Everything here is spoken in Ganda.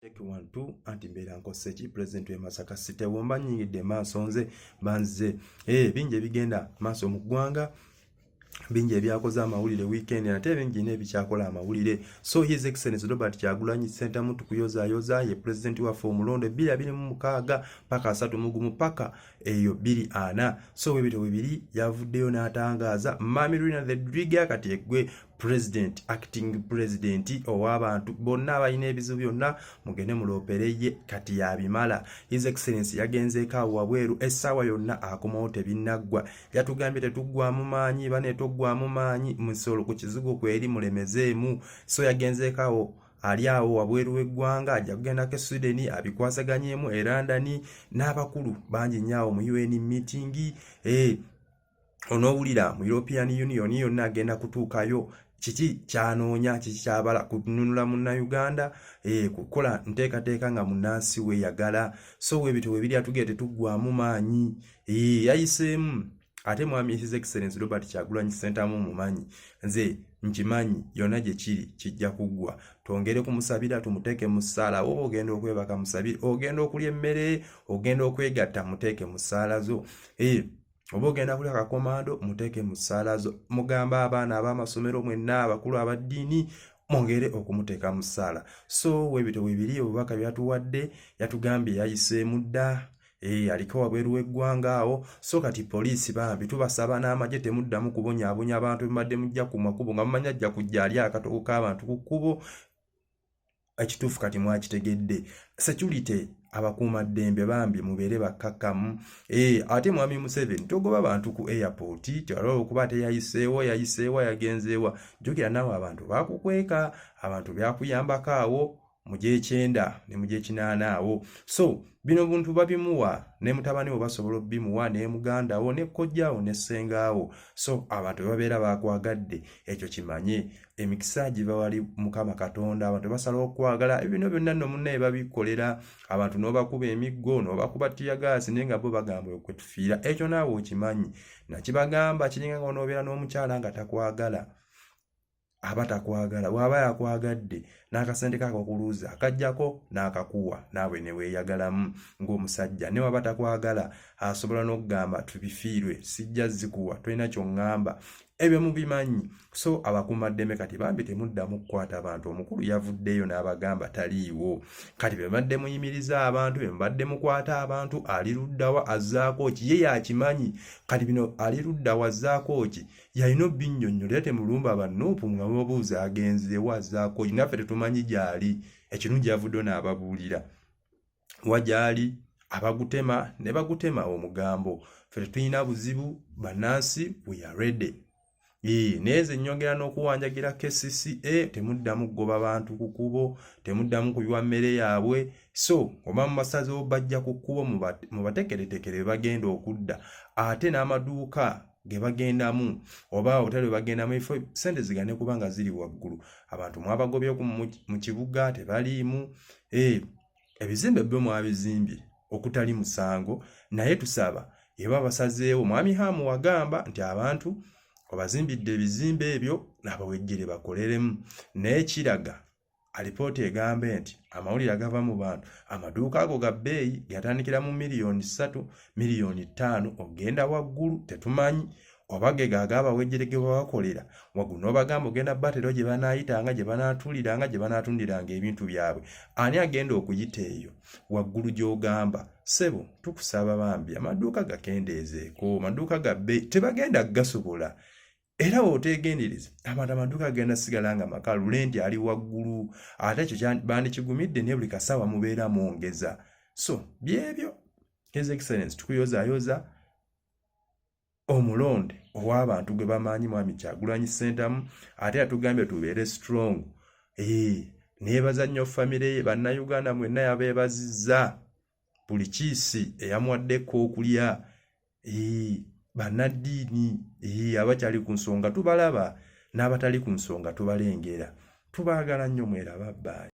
Check 1 2 anti mbera nkoseki president we Masaka City womba nyingide maaso nze banze binje bigenda maaso mu ggwanga binje ebyakoze amawulire weekend ate binje n'ebikyakola amawulire. So his excellence Robert Kyagulanyi Center muntu kuyoza ye president wa Mulondo 2026 paka 3 paka eyo 2 so webito webiri yavuddeyo n'atangaza Mami Rina the Driga kati egwe president acting president ow'abantu bonna abalina ebizibu byonna mugende mulopereye kati yabimala. His excellence yagenzeeko awo wabweru essaawa yonna akomawo tebinnagwa yatugambye tetuggwamu maanyi baneetoggwamu maanyi musolo ku kizigo kweri mulemezeemu. So yagenzeeko awo ali awo wabweru w'eggwanga ajja kugendako Sweden abikwasaganyemu London n'abakulu bangi nnyo mu UN meeting onowulira mu European Union yonna agenda kutuukayo kiki kyanoonya kiki kyabala kununula munna Uganda kukola nteekateeka nga munnansi we yagala. So webito webiri atugete tuggwamu maanyi yayiseemu ate mwami His Excellence Robert Kyagulanyi Center mu mumanyi nze nkimanyi yonna gye kiri kijja kuggwa. Twongere kumusabira tumuteeke mu ssaala wo ogenda okwebaka musabire ogenda okulya emmere ogenda okwegatta muteeke mu ssaala zo oba ogenda kulya kakomando muteeke mu ssaala zo mugamba abaana ab'amasomero mwenna abakulu abaddiini mwongere okumuteeka mu ssaala. So webito webiri obubaka byatuwadde yatugambye yayiseemu dda aliko wabweru w'eggwanga awo. So kati poliisi bambi tubasaba n'amagye temuddamu kubonyaabonya abantu bembadde mujja ku makubo nga mumanya ajja kujja ali akatoko k'abantu ku kkubo. Ekituufu kati mwakitegedde security abakuuma ddembe bambi mubeere bakkakkamu ate mwami Museveni togoba abantu ku airport twalaba okuba yayiseewa yagenzeewa jjukira nawe abantu bakukweka abantu byakuyambako awo mu gy'ekyenda ne mu gy'ekinaana awo. So bino buntu babimuwa ne mutabani we basobola obimuwa ne muganda wo ne kojjaawo ne ssengaawo. So abantu babeera bakwagadde ekyo kimanye emikisa giva wali Mukama Katonda abantu basala okwagala ebino byonna nno munnaye babikolera abantu n'obakuba emiggo n'obakuba tiyagaasi naye nga bo bagamba okwetufiira ekyo naawe okimanyi nakibagamba kiringa ng'onoobeera n'omukyala nga takwagala aba takwagala bw'aba yakwagadde n'akasente kako kuluuza akajjako n'akakuwa naawe ne weeyagalamu ng'omusajja ne waba takwagala asobola n'okugamba tubifiirwe sijja zikuwa tolina ky'oŋŋamba ebyo mubimanyi. So abakuumaddembe kati bambi temuddamu kukwata abantu omukulu yavuddeyo n'abagamba taliiwo kati be mbadde muyimiriza abantu be mbadde mukwata abantu ali luddawa azzaako ki ye yakimanyi kati bino ali luddawa azzaako ki yalina obbinnyonnyolera temulumba bannuupu nga mubuuza agenzeewo azzaako ki naffe tetumanyi gy'ali ekirungi yavuddeyo n'ababuulira wagyali abagutema ne bagutema omugambo ffe tetulina buzibu bannansi we are ready neze nnyongera n'okuwanjagira KCCA temuddamu kugoba bantu ku kkubo temuddamu kuyiwa mmere yaabwe. So oba mu masazeewo bajja ku kkubo mubateekeretekere bagenda okudda ate n'amaduuka ge bagendamu oba hoteli we bagendamu ifo sente zigane kuba nga ziri waggulu abantu mwabagobye mu kibuga tebaliimu ebizimbe byo mwabizimbye okutali musango naye tusaba yeba basazeewo mwami Hamu wagamba nti abantu obazimbidde ebizimbe ebyo n'abawejjere bakoleremu naye kiraga alipoota egambe nti amawulire agava mu bantu amaduuka ago ga bbeeyi yatandikira mu $3 miliyoni 5 ogenda waggulu tetumanyi oba ge gaabawejjere ge babakolera waggulu n'obagamba ogenda batero gye banaayitanga gye banaatuliranga gye banaatundiranga ebintu byabwe ani agenda okuyita eyo waggulu gy'ogamba sebo tukusaba bambi amaduuka gakendeezeeko amaduuka ga bbeeyi tebagenda gasobola era otegendereza abantu amaduuka genda sigala nga makalu lenti ali waggulu ate ekyo bandikigumidde ne buli kasaawa mubeera mwongeza. So byebyo His Excellence tukuyozaayoza omulonde ow'abantu gwe bamaanyi mwami Kyagulanyi Center ate atugambye tubeere strong neebaza nnyo famire ye bannayuganda mwenna yabeebazizza buli kiisi eyamuwaddeko okulya bannaddiini abakyali ku nsonga tubalaba n'abatali ku nsonga tubalengera tubaagala nnyo mweraba bye.